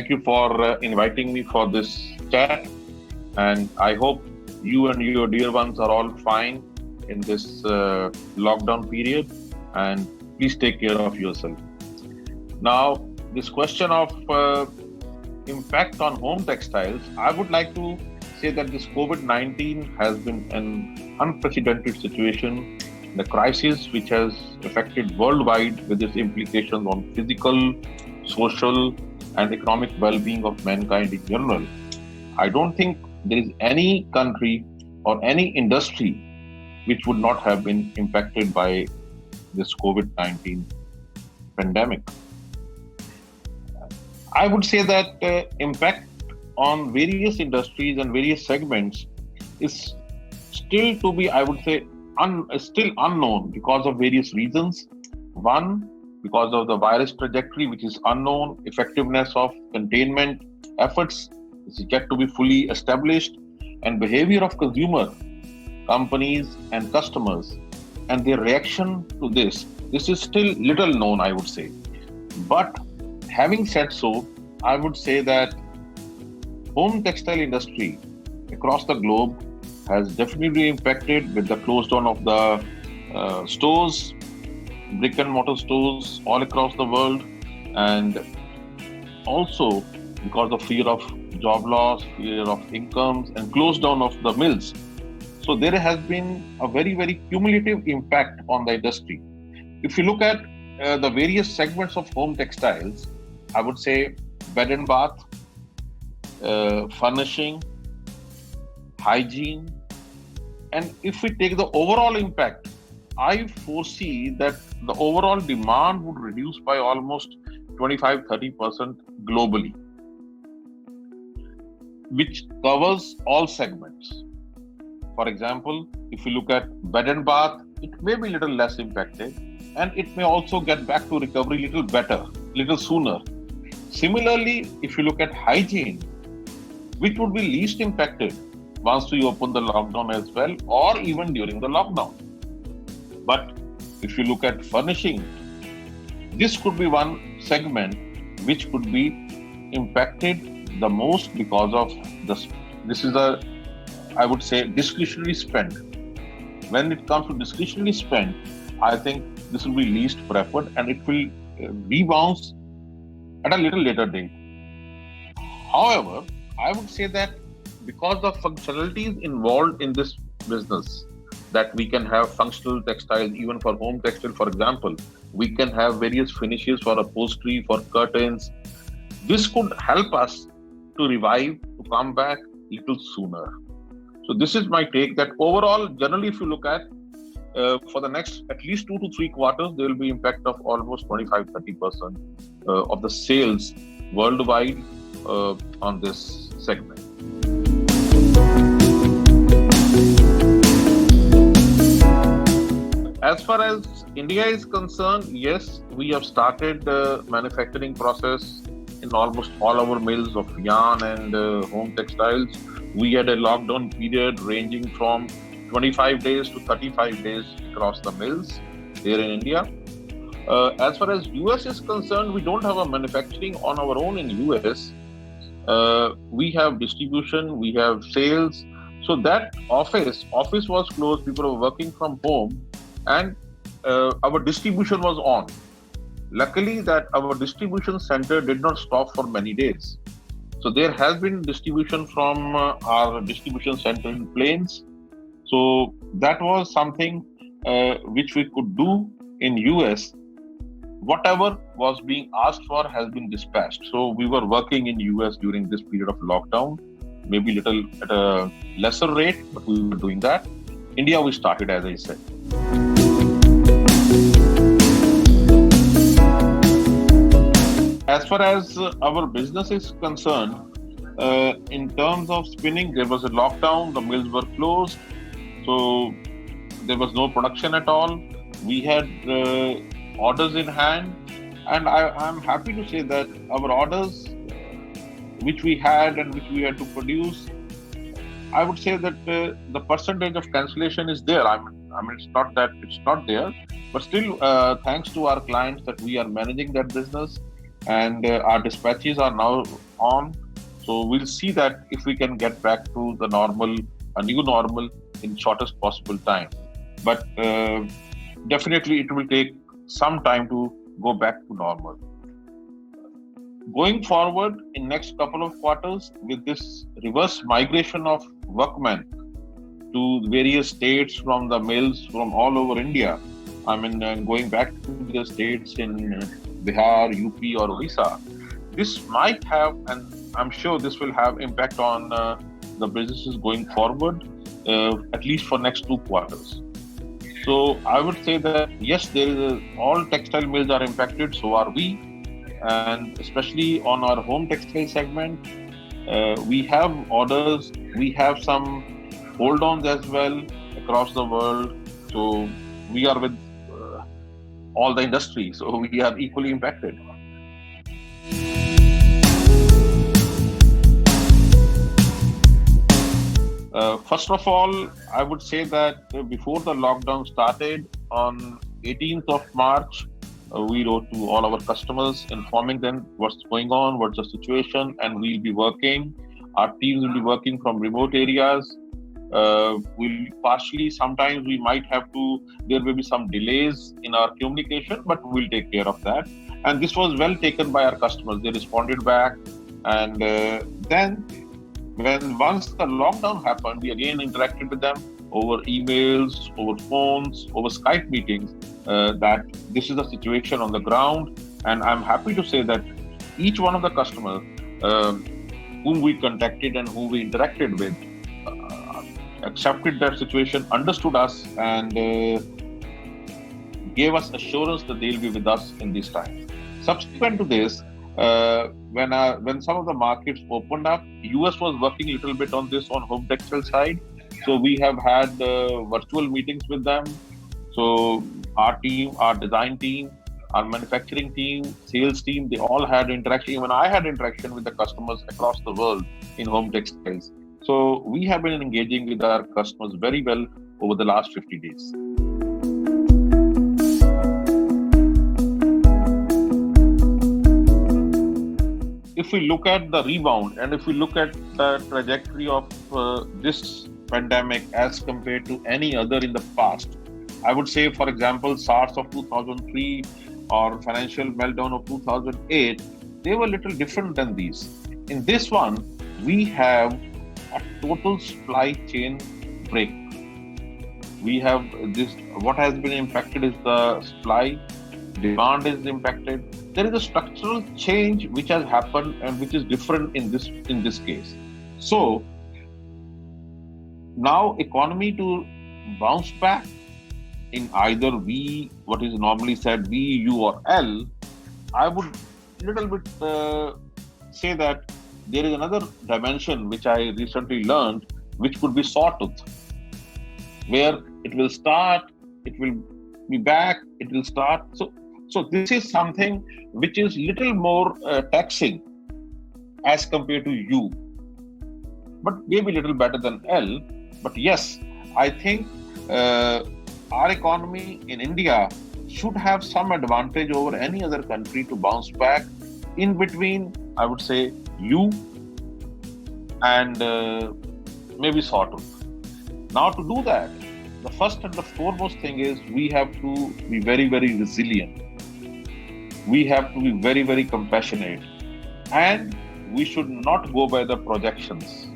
Thank you for inviting me for this chat. And I hope you and your dear ones are all fine in this lockdown period. And please take care of yourself. Now, this question of impact on home textiles, I would like to say that this COVID-19 has been an unprecedented situation, the crisis which has affected worldwide with its implications on physical, social, and economic well-being of mankind in general. I don't think there is any country or any industry which would not have been impacted by this COVID-19 pandemic. I would say that impact on various industries and various segments is still to be, I would say, still unknown because of various reasons. One, because of the virus trajectory, which is unknown, effectiveness of containment efforts is yet to be fully established, and behavior of consumer, companies, and customers, and their reaction to this. This is still little known, I would say. But having said so, I would say that home textile industry across the globe has definitely impacted with the close down of the stores, brick and mortar stores all across the world, and also because of fear of job loss, fear of incomes, and close down of the mills. So there has been a very, very cumulative impact on the industry. If you look at the various segments of home textiles, I would say bed and bath, furnishing, hygiene, and if we take the overall impact, I foresee that the overall demand would reduce by almost 25-30% globally, which covers all segments. For example, if you look at bed and bath, it may be little less impacted and it may also get back to recovery little better, little sooner. Similarly, if you look at hygiene, which would be least impacted once we open the lockdown as well, or even during the lockdown. But if you look at furnishing, this could be one segment which could be impacted the most because of this. This is a, I would say, discretionary spend. When it comes to discretionary spend, I think this will be least preferred and it will rebound at a little later date. However, I would say that because of functionalities involved in this business, that we can have functional textiles even for home textile, for example, we can have various finishes for upholstery, for curtains. This could help us to revive, to come back little sooner. So this is my take that overall, generally, if you look at for the next at least 2 to 3 quarters, there will be impact of almost 25-30% of the sales worldwide on this segment. As far as India is concerned, yes, we have started the manufacturing process in almost all our mills of yarn and home textiles. We had a lockdown period ranging from 25 days to 35 days across the mills here in India. As far as US is concerned, we don't have a manufacturing on our own in US. We have distribution, we have sales. So that office was closed, people were working from home, and our distribution was on. Luckily that our distribution center did not stop for many days. So there has been distribution from our distribution center in planes. So that was something which we could do in US. Whatever was being asked for has been dispatched. So we were working in US during this period of lockdown, maybe little at a lesser rate, but we were doing that. India, we started, as I said. As far as our business is concerned, in terms of spinning, there was a lockdown, the mills were closed, so there was no production at all. We had orders in hand, and I'm happy to say that our orders, which we had and which we had to produce, I would say that the percentage of cancellation is there. I mean, it's not that it's not there, but still, thanks to our clients that we are managing that business. and our dispatches are now on. So we'll see that if we can get back to the normal, a new normal, in shortest possible time. But definitely, it will take some time to go back to normal. Going forward in next couple of quarters, with this reverse migration of workmen to various states from the mills from all over India, I mean, going back to the states in Bihar, UP, or Odisha, this might have, and I'm sure this will have impact on the businesses going forward, at least for next 2 quarters. So I would say that yes, all textile mills are impacted. So are we, and especially on our home textile segment, we have orders. We have some hold-ons as well across the world. So we are with all the industry. So we are equally impacted. First of all, I would say that before the lockdown started on 18th of March, we wrote to all our customers informing them what's going on, what's the situation, and we'll be working. Our teams will be working from remote areas. We'll partially, sometimes we might have to, there will be some delays in our communication, but we'll take care of that. And this was well taken by our customers. They responded back. And then when once the lockdown happened, we again interacted with them over emails, over phones, over Skype meetings, that this is the situation on the ground. And I'm happy to say that each one of the customers whom we contacted and whom we interacted with accepted that situation, understood us, and gave us assurance that they'll be with us in this time. Subsequent to this, when some of the markets opened up, US was working a little bit on this on home textile side. So we have had virtual meetings with them. So our team, our design team, our manufacturing team, sales team, they all had interaction. Even I had interaction with the customers across the world in home textiles. So we have been engaging with our customers very well over the last 50 days. If we look at the rebound and if we look at the trajectory of this pandemic as compared to any other in the past, I would say, for example, SARS of 2003 or financial meltdown of 2008, they were a little different than these. In this one, we have a total supply chain break. We have this, what has been impacted is the supply, demand is impacted. There is a structural change which has happened and which is different in this case. So now economy to bounce back in either V, what is normally said V, U or L, I would little bit say that there is another dimension which I recently learned, which could be sawtooth, where it will start, it will be back, it will start. So this is something which is little more taxing as compared to U, but maybe a little better than L. But yes, I think our economy in India should have some advantage over any other country to bounce back in between, I would say, U and maybe sawtooth. Now to do that, the first and the foremost thing is we have to be very, very resilient. We have to be very, very compassionate, and we should not go by the projections.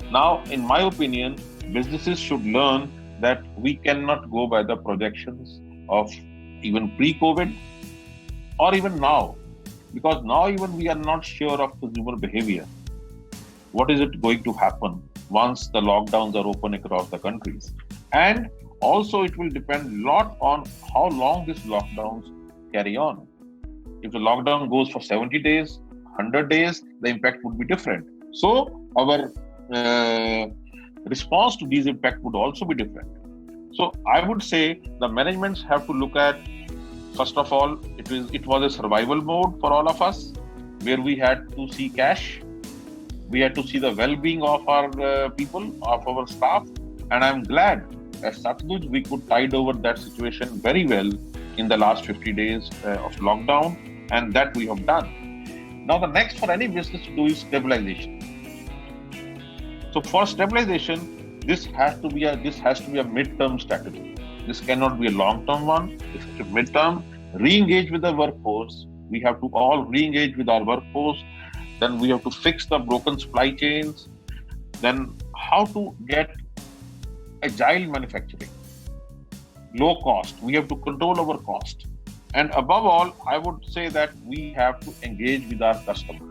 Now, in my opinion, businesses should learn that we cannot go by the projections of even pre-COVID or even now, because now even we are not sure of consumer behavior. What is it going to happen once the lockdowns are open across the countries? And also it will depend a lot on how long these lockdowns carry on. If the lockdown goes for 70 days, 100 days, the impact would be different. So our response to these impact would also be different. So I would say the managements have to look at, first of all, it was a survival mode for all of us, where we had to see cash, we had to see the well-being of our people, of our staff, and I'm glad at Satluj we could tide over that situation very well in the last 50 days of lockdown. And that we have done. Now, the next for any business to do is stabilization. So for stabilization, this has to be a mid-term strategy. This cannot be a long-term one. It's a mid-term. Re-engage with the workforce. We have to all re-engage with our workforce. Then we have to fix the broken supply chains. Then how to get agile manufacturing, low cost. We have to control our cost. And above all, I would say that we have to engage with our customer.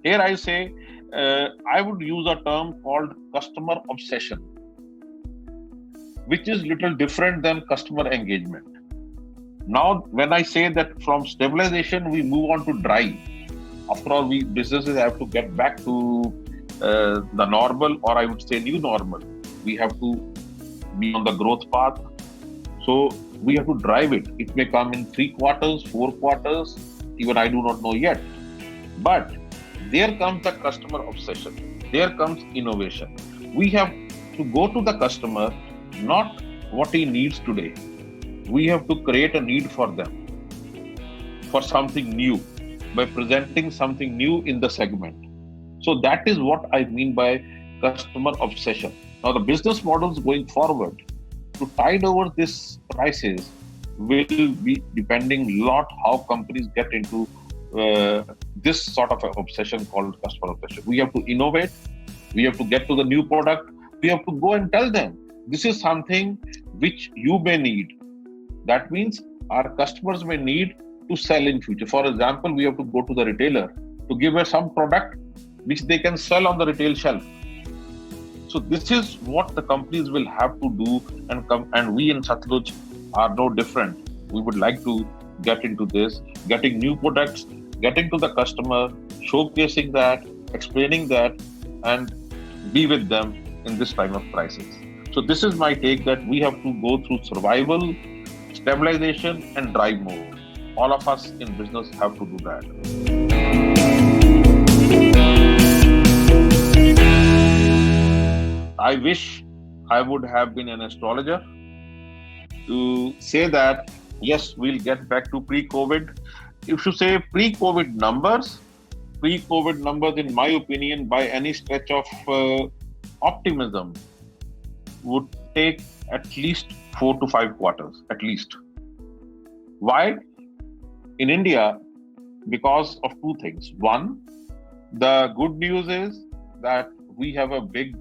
Here I say, I would use a term called customer obsession, which is little different than customer engagement. Now, when I say that from stabilization, we move on to drive. After all, we businesses have to get back to the normal, or I would say new normal. We have to be on the growth path. So we have to drive it. It may come in 3 quarters, 4 quarters, even I do not know yet. But there comes the customer obsession. There comes innovation. We have to go to the customer, not what he needs today. We have to create a need for them, for something new, by presenting something new in the segment. So that is what I mean by customer obsession. Now, the business models going forward to tide over this crisis will be depending a lot how companies get into this sort of obsession called customer obsession. We have to innovate. We have to get to the new product. We have to go and tell them this is something which you may need. That means our customers may need to sell in future. For example, we have to go to the retailer to give us some product which they can sell on the retail shelf. So this is what the companies will have to do, and we in Satluj are no different. We would like to get into this, getting new products, getting to the customer, showcasing that, explaining that, and be with them in this time of crisis. So this is my take, that we have to go through survival, stabilization, and drive mode. All of us in business have to do that. I wish I would have been an astrologer to say that, yes, we'll get back to pre-COVID. If you say pre-COVID numbers, in my opinion, by any stretch of optimism, would take at least 4 to 5 quarters, at least. Why? In India, because of two things. One, the good news is that we have a big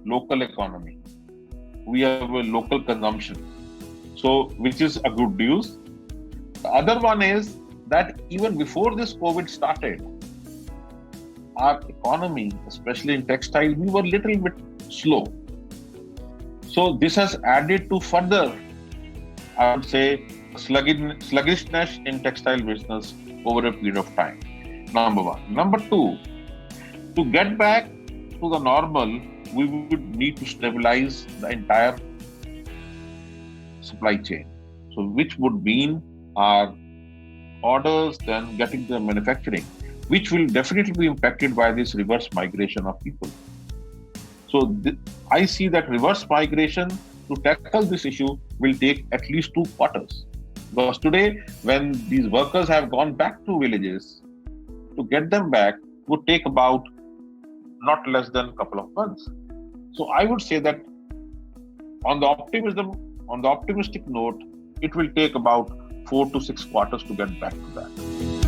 local economy. We have a local consumption. So, which is a good news. The other one is that even before this COVID started, our economy, especially in textile, we were a little bit slow. So this has added to further, I would say, sluggishness in textile business over a period of time. Number one. Number two, to get back to the normal, we would need to stabilize the entire supply chain. So which would mean our orders, then getting the manufacturing, which will definitely be impacted by this reverse migration of people. So I see that reverse migration to tackle this issue will take at least 2 quarters. Because today, when these workers have gone back to villages, to get them back would take about not less than a couple of months. So I would say that on the optimistic note, it will take about 4 to 6 quarters to get back to that.